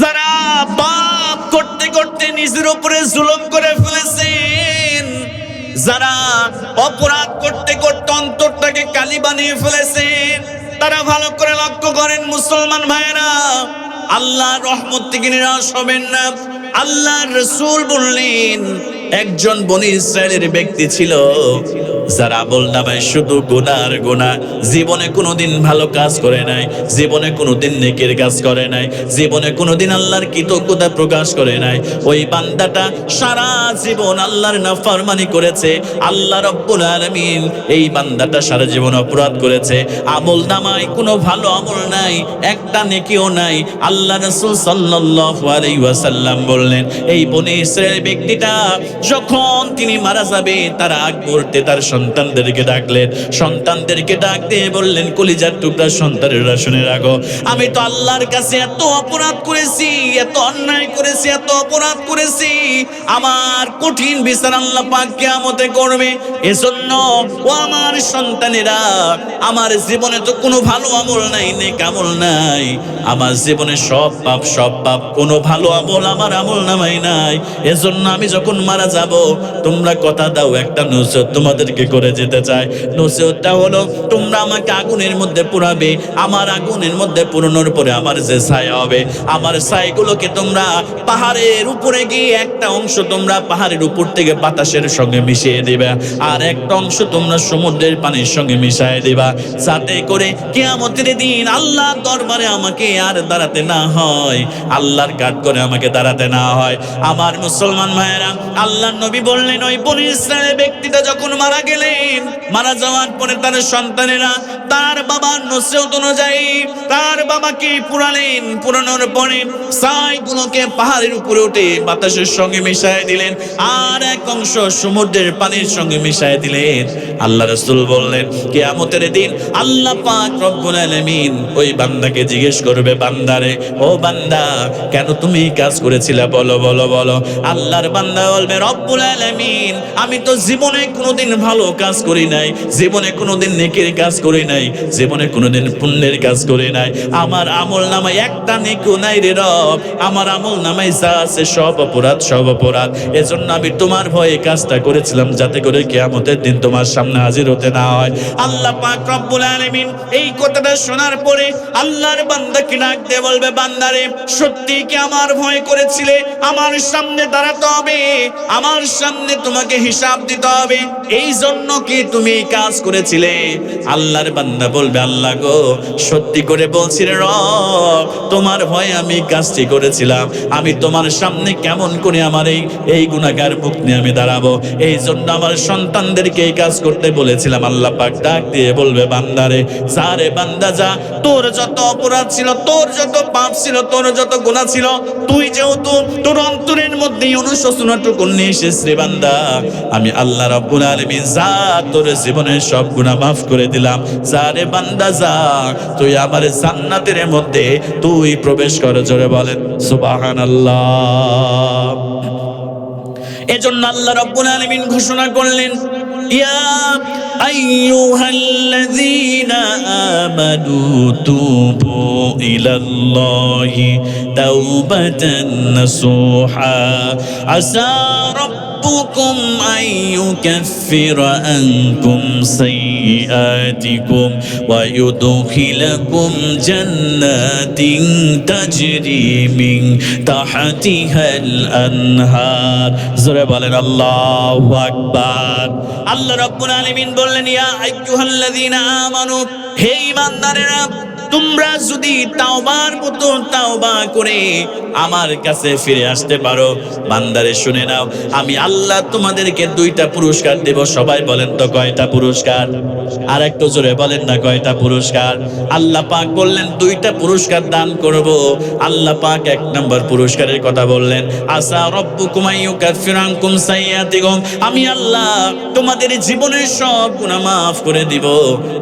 যারা পাপ করতে করতে নিজের উপরে জুলুম করে ফেলেছেন, যারা অপরাধ করতে করতে অন্তরটাকে কালি বানিয়ে ফেলেছেন, তারা ভালো করে লক্ষ্য করেন মুসলমান ভাইয়েরা, আল্লাহর রহমত থেকে নিরাশ হবেন না। আল্লাহর রাসূল বললেন, একজন বনি ইসরায়েলের ব্যক্তি ছিল যার আমল নামায় শুধু গুনাহ আর গুনাহ, জীবনে কোনোদিন ভালো কাজ করে নাই, জীবনে কোনোদিন নেকের কাজ করে নাই, জীবনে কোনোদিন আল্লাহর কৃতজ্ঞতা প্রকাশ করে নাই। ওই বান্দাটা সারা জীবন আল্লাহর নাফরমানি করেছে। আল্লাহ রাব্বুল আলামিন এই বান্দাটা সারা জীবন অপরাধ করেছে, আমল নামায় কোনো ভালো আমল নাই, একটা নেকিও নাই। আল্লাহ রাসূল সাল্লাল্লাহু আলাইহি ওয়াসাল্লাম বললেন, এই বনি ইসরায়েল ব্যক্তিটা যখন তিনি মারা যাবে তার আগ মুহূর্তে তার সন্তানদেরকে ডাকলেন, সন্তানদেরকে ডাক দিয়ে বললেন, কলিজার টুকরা সন্তানেরা শুনে রাখো, আমি তো আল্লাহর কাছে এত অপরাধ করেছি, এত অন্যায় করেছি, এত অপরাধ করেছি, আমার কঠিন বিচার আল্লাহ পাক কিয়ামতে করবে। এজন্য ও আমার সন্তানেরা, আমার জীবনে তো কোনো ভালো আমল নাই, নেক আমল নাই, আমার জীবনে সব পাপ, কোনো ভালো আমল আমার আমল নামাই নাই। এজন্য আমি যখন মারা যাব, তোমরা কথা দাও, একটা নসিহত তোমাদেরকে করে যেতে চাই। নসিহতটা হলো, তোমরা আমাকে আগুনের মধ্যে পুরাবে, আমার আগুনের মধ্যে পুরানোর পরে আমার যে ছায়া হবে, আমার ছাইগুলোকে তোমরা পাহাড়ের উপরে গিয়ে একটা অংশ তোমরা পাহাড়ের উপর থেকে বাতাসের সঙ্গে মিশিয়ে দিবে, আর একটা অংশ তোমরা সমুদ্রের পানির সঙ্গে মিশিয়ে দিবা, যাতে করে কিয়ামতের দিন আল্লাহর দরবারে আমাকে আর দাঁড়াতে না হয়, আল্লাহর কাঠ করে আমাকে দাঁড়াতে না হয়। আমার মুসলমান ভাইয়েরা, আল্লাহর নবী বললেন, ওই বনি ইসরায়েলের ব্যক্তিটা যখন মারা গেলেন, মারা যাওয়ার পরে তার সন্তানেরা তার বাবার নসিহত অনুযায়ী তার বাবাকে পুরালেন, পুরানোর পরে ছাইগুলোকে পাহাড়ের উপরে উঠে বাতাসের সঙ্গে মিশিয়ে দিলেন, আর এক অংশ সমুদ্রের পানির সঙ্গে মিশিয়ে দিলেন। আল্লাহ রাসূল বললেন, কিয়ামতের দিন আল্লাহ পাক রব্বুল আলামিন ওই বান্দাকে জিজ্ঞেস করবে, বান্দারে, ও বান্দা, কেন তুমি এই কাজ করেছিলে, বলো বলো বলো। আল্লাহর বান্দা বলবে, রব্বুল আলামিন, আমি তো জীবনে কোনোদিন ভালো কাজ করি নাই, জীবনে কোনোদিন নেকির কাজ করি নাই, জীবনে কোনোদিন পুণ্যের কাজ করি নাই, আমার আমল নামায় একটা নেকিও নাই রে রব, আমার আমল নামায় যা আছে সব অপরাধ, সব অপরাধ। এজন্য আমি তোমার ভয়ে কাজটা করেছিলাম, যাতে করে কিয়ামতের দিন তোমার সামনে হাজির হতে না হয়। আল্লাহ পাক রব্বুল আলামিন এই কথাটা শোনার পরে আল্লাহর বান্দাকে ডাক দিয়ে বলবে, বান্দারে, সত্যি কি আমার ভয় করেছিলে? আমার সামনে দাঁড়াতে হবে, আমার সামনে তোমাকে হিসাব দিতে হবে, এই জন্য কি তুমি এই কাজ করেছিলে? আল্লাহর বান্দা বলবে, আল্লাহ গো, সত্যি করে বলছি রে রব, তোমার ভয়ে আমি কাজটি করেছিলাম, আমি তোমার সামনে কেমন করে আমার এই গুনাহগার মুখ নিয়ে আমি দাঁড়াবো, এই জন্য আমার সন্তানদেরকে এই কাজ করতে বলেছিলাম। আল্লাহ পাক ডাক দিয়ে বলবে, বান্দারে, যা রে বান্দা যা, তোর যত অপরাধ ছিল, তোর যত পাপ ছিল, তোর যত গুনাহ ছিল, তুই যেহেতু তোর অন্তরের মধ্যে অনুশোচনাটুকু নিয়ে এসেছিস রে বান্দা, আমি আল্লাহ রাব্বুল আলামিন যা তোর জীবনের সব গুনাহ মাফ করে দিলাম। যা রে বান্দা যা, তুই আমার জান্নাতের মধ্যে তুই প্রবেশ কর। জোরে বলেন সুবহানাল্লাহ। এজন্য আল্লাহ রাব্বুল আলামিন ঘোষণা করলেন, ইয়া আইয়ুহাল্লাযীনা আমানু তুবু ইলাল্লাহি তাওবাতান নাসুহা আসা ربكم أن يكفر عنكم سيئاتكم ويدخلكم جنات تجري من تحتها الأنهار. জোরে বলেন আল্লাহু আকবার। আল্লাহ রাব্বুল আলামিন বললেন, ইয়া আইয়ুহাল্লাযীনা আমানু, হে ঈমানদারেরা, তোমরা যদি তাওবার মতো তাওবা করে আমার কাছে ফিরে আসতে পারো, বান্দারে শুনে নাও, আমি আল্লাহ তোমাদেরকে দুইটা পুরস্কার দেব। সবাই বলেন তো কয়টা পুরস্কার? আর একটু জোরে বলেন না, কয়টা পুরস্কার? আল্লাহ পাক বললেন দুইটা পুরস্কার দান করব। আল্লাহ পাক এক নম্বর পুরস্কারের কথা বললেন, আসা রব্বুকুম আইয়ুকাফির আনকুম সাইয়্যাতিকুম, আমি আল্লাহ তোমাদের জীবনের সব গুনাহ মাফ করে দিব।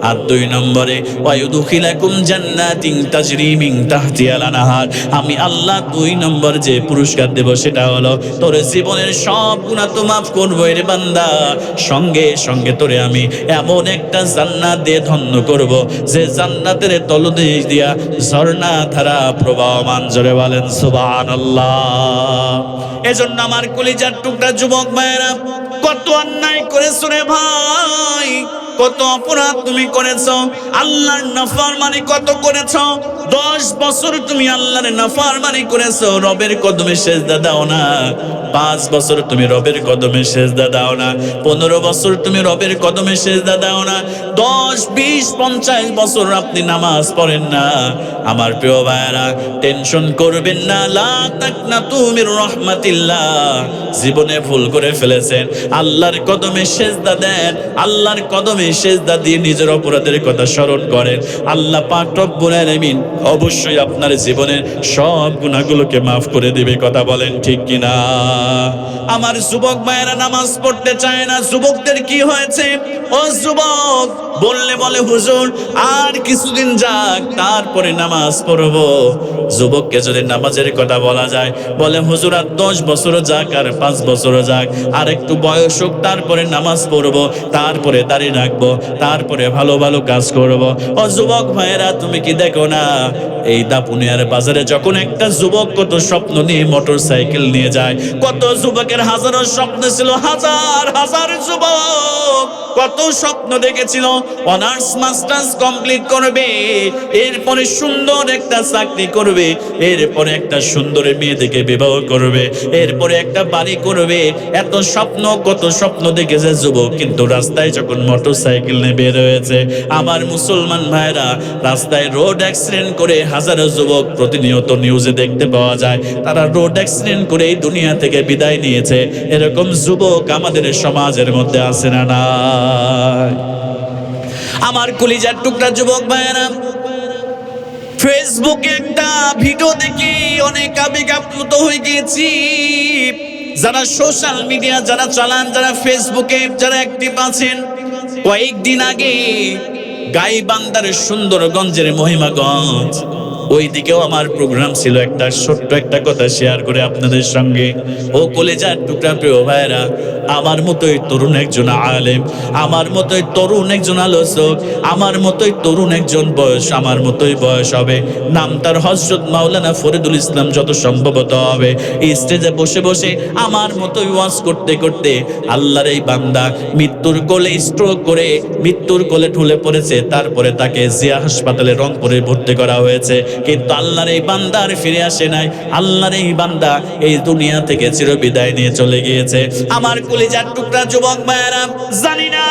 আর দুই নম্বরে ওয়ায়ুদখিলাকুম জান্নাতিন তাজরি মিন তাহতিহাল আনহার। আমি আল্লাহ 2 নম্বর যে পুরস্কার দেব সেটা হলো তোর জীবনের সব গুনাহ তো মাফ করবো রে বান্দা, সঙ্গে সঙ্গে তোরে আমি এমন একটা জান্নাত দিয়ে ধন্য করব যে জান্নাতের তলদেশ দিয়া ঝর্ণা ধারা প্রবাহমান। জোরে বলেন সুবহানাল্লাহ। এজন্য আমার কলিজার টুকরা যুবক ভাইয়েরা, কত অন্যায় করেছো রে ভাই, কত অপরাধ তুমি করেছো, আল্লাহর নাফরমানি কত করেছো। 10 বছর তুমি আল্লাহর নাফরমানি করেছো, রবের কদমে সেজদা দাও না। 5 বছর তুমি রবের কদমে সেজদা দাও না। 15 বছর তুমি রবের কদমে সেজদা দাও না। 10, 20, 50 বছর আপনি নামাজ পড়েন না। আমার প্রিয় ভাইরা, টেনশন করবেন না। লা তাকনাতু মির রাহমাতিল্লাহ। জীবনে ভুল করে ফেলেছেন, আল্লাহর কদমে সেজদা দেন। আল্লাহর কদমে সেজদা দিয়ে নিজের অপরাধের কথা স্মরণ করেন। আল্লাহ পাক রব্বুল আলামিন অবশ্যই আপনার জীবনের সব গুনাহগুলোকে মাফ করে দিবে। কথা বলেন ঠিক কিনা? আমার যুবক ভাইয়েরা নামাজ পড়তে চায় না। যুবকদের কি হয়েছে? ও যুবক, বললে বলে হুজুর আর কিছুদিন যাক তারপরে নামাজ পড়বো। যুবককে যদি নামাজের কথা বলা যায়, বলে হুজুর আর 10 বছর যাক, আর 5 বছর যাক, আর একটু বয়স হোক, তারপরে নামাজ পড়বো, তারপরে দাড়ি রাখবো, তারপরে ভালো ভালো কাজ করবো। ও যুবক ভাইয়েরা, তুমি কি দেখো না এই দাপুনিয়ার বাজারে যখন একটা যুবক কত স্বপ্ন নিয়ে মোটর সাইকেল নিয়ে যায়, কত যুবকের হাজারো স্বপ্ন ছিল, হাজার হাজার যুবক কত স্বপ্ন দেখেছিল অনার্স মাস্টার্স কমপ্লিট করবে, এরপরে সুন্দর একটা চাকরি করবে, এরপরে একটা সুন্দর মেয়ে দেখে বিবাহ করবে, এরপরে একটা বাড়ি করবে। এত স্বপ্ন, কত স্বপ্ন দেখেছে যুবক, কিন্তু রাস্তায় যখন মোটর সাইকেল নিয়ে বের হয়েছে, আমার মুসলমান ভাইরা, রাস্তায় রোড অ্যাক্সিডেন্ট করে হাজারো যুবক প্রতিনিয়ত নিউজে দেখতে পাওয়া যায়, তারা রোড অ্যাক্সিডেন্ট করে এই দুনিয়া থেকে বিদায় নিয়েছে। এরকম যুবক আমাদের সমাজের মধ্যে আছে না নাই? আমার কলিজার টুকরা যুবক ভাইয়েরা, ফেসবুকে একটা ভিডিও দেখে অনেক আবেগ আপ্লুত হয়ে গিয়েছি। যারা সোশ্যাল মিডিয়া যারা চালান, যারা ফেসবুকে যারা অ্যাক্টিভ আছেন, কয়েকদিন আগে গাইবান্ধার সুন্দরগঞ্জের মহিমাগঞ্জ, ওই দিকেও আমার প্রোগ্রাম ছিল। একটা ছোট্ট একটা কথা শেয়ার করে আপনাদের সঙ্গে। ও কলেজার টুকরা প্রিয় ভাইরা, আমার মতোই তরুণ একজন আলেম, আমার মতোই তরুণ একজন আলোচক, আমার মতোই তরুণ একজন বয়স, আমার মতোই বয়স হবে, নাম তার হযরত মাওলানা ফরিদুল ইসলাম যত সম্ভবত হবে, এই স্টেজে বসে বসে আমার মতোই ওয়াজ করতে করতে আল্লাহর এই বান্দা মৃত্যুর কোলে স্ট্রোক করে মৃত্যুর কোলে ঢলে পড়েছে। তারপরে তাকে জিয়া হাসপাতালে রংপুরে ভর্তি করা হয়েছে, কিন্তু আল্লাহর এই বান্দা আর ফিরে আসে নাই। আল্লাহর এই বান্দা এই দুনিয়া থেকে চিরবিদায় নিয়ে চলে গিয়েছে। আমার কলিজার টুকরা যুবক ভাইয়েরা, জানি না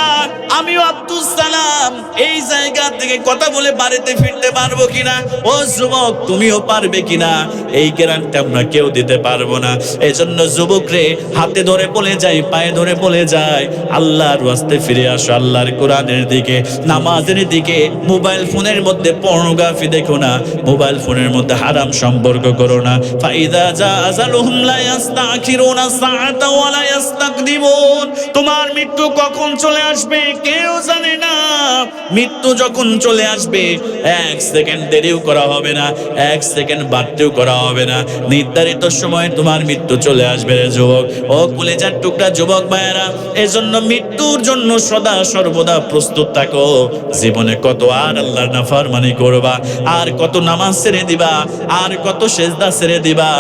আমিও আব্দুল সালাম এই জায়গা থেকে কথা বলে বাড়িতে ফিরতে পারবো কিনা। ও যুবক, তুমিও পারবে কিনা? এই গ্যারান্টি আমরা কেউ দিতে পারবো না। এই জন্য যুবক রে, হাতে ধরে বলে যাই, পায়ে ধরে বলে যাই, আল্লাহর ওয়াস্তে ফিরে আসো, আল্লাহর কোরআনের দিকে, নামাজের দিকে। মোবাইল ফোনের মধ্যে পর্নোগ্রাফি দেখো না, মোবাইল ফোনের মধ্যে হারাম সম্পর্ক করো না। ফাইদা জা আজালুহুম লা ইস্তাখিরুনা সাআতা ওয়া লা ইস্তাকদিমুন। তোমার মৃত্যু কখন চলে আসবে কেউ জানে না। মৃত্যু যখন চলে আসবে 1 সেকেন্ড দেরিও করা হবে না, 1 সেকেন্ড বাড়তেও করা হবে না। নির্ধারিত সময় তোমার মৃত্যু চলে আসবে রে যুবক। ও কলেজার টুকরা যুবক ভাইয়েরা, এজন্য মৃত্যুর জন্য সদা সর্বদা প্রস্তুত থাকো। জীবনে কত আর আল্লাহর নাফরমানি করবা, আর কত নামাজ ছেড়ে দিবা, আর কত সেজদা ছেড়ে দিবা,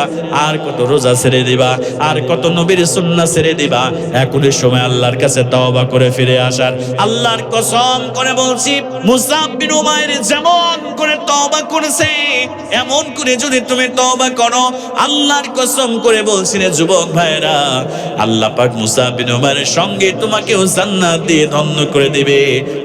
আর কত রোজা ছেড়ে দিবা, আর কত নবীর সুন্নাহ ছেড়ে দিবা। এখনই সময় আল্লাহর কাছে তওবা করে ফিরে আসার। আল্লাহর কসম করে বলছি, মুসআব বিন উমাইর যেমন করে তওবা করেছে, এমন করে যদি তুমি তওবা করো, আল্লাহর কসম করে বলছি রে যুবক ভাইরা, আল্লাহ পাক মুসআব বিন উমাইরের সঙ্গে তোমাকেও জান্নাত দিয়ে ধন্য করে দিবে।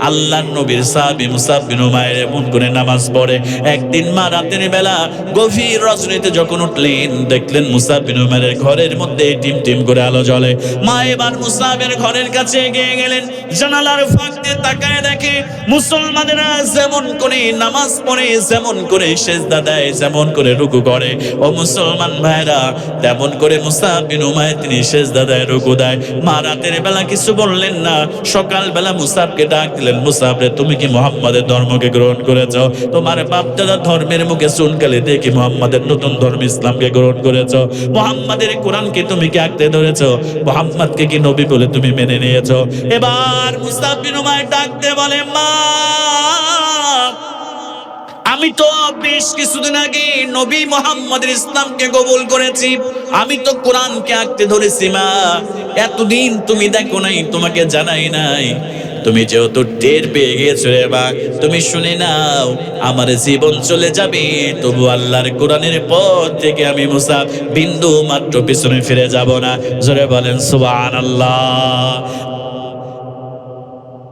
আল্লাহর নবীর সাহাবী মুসআব বিন উমাইর এমন করে নামাজ পড়ে, একদিন মার রাতের বেলা গভীর রজনীতে যখন উঠলেন, দেখলেন মুসাব বিন উমাইরের ঘরের মধ্যে টিম টিম করে আলো জ্বলে। মা এবার মুসাবের ঘরের কাছে এগিয়ে গেলেন, জানালার ফাঁক দিয়ে তাকায় দেখে মুসলমানেরা যেমন করে নামাজ পড়ে, যেমন করে সেজদা দেয়, যেমন করে রুকু করে, ও মুসলমান ভাইরা তেমন করে মুসাব বিন উমাইর তিনি সেজদা দেয়, রুকু দেয়। মা রাতের বেলা কিছু বললেন না, সকাল বেলা মুসাবকে ডাক দিলেন, মুসাব রে তুমি কি মুহাম্মাদের ধর্মকে গ্রহণ করেছ? তোমার বাপ দাদা ধর্মের মুখে চুনকালি দিয়ে কি মুহাম্মাদের নতুন ধর্ম ইসলামকে গ্রহণ করেছ? মুহাম্মাদের কোরআনকে তুমি কি আঁকড়ে ধরেছ? মুহাম্মাদকে কি নবী বলে তুমি মেনে নিয়েছ? এবার মুসাব বিন উমাইর ডাকতে বলে, মা আমি তো বেশ কিছুদিন আগে নবী মুহাম্মদের ইসলামকে কবুল করেছি, আমি তো কোরআনকে আঁকড়ে ধরেছি। মা এতদিন তুমি দেখো নাই, তোমাকে জানাই নাই, তুমি যেহেতু টের পেয়ে গেছো রে মা, তুমি শুনে নাও, আমার জীবন চলে যাবে তবু আল্লাহর কোরআনের পথ থেকে আমি মুসাব বিন্দু মাত্র পিছনে ফিরে যাব না। জোরে বলেন সুবহানাল্লাহ।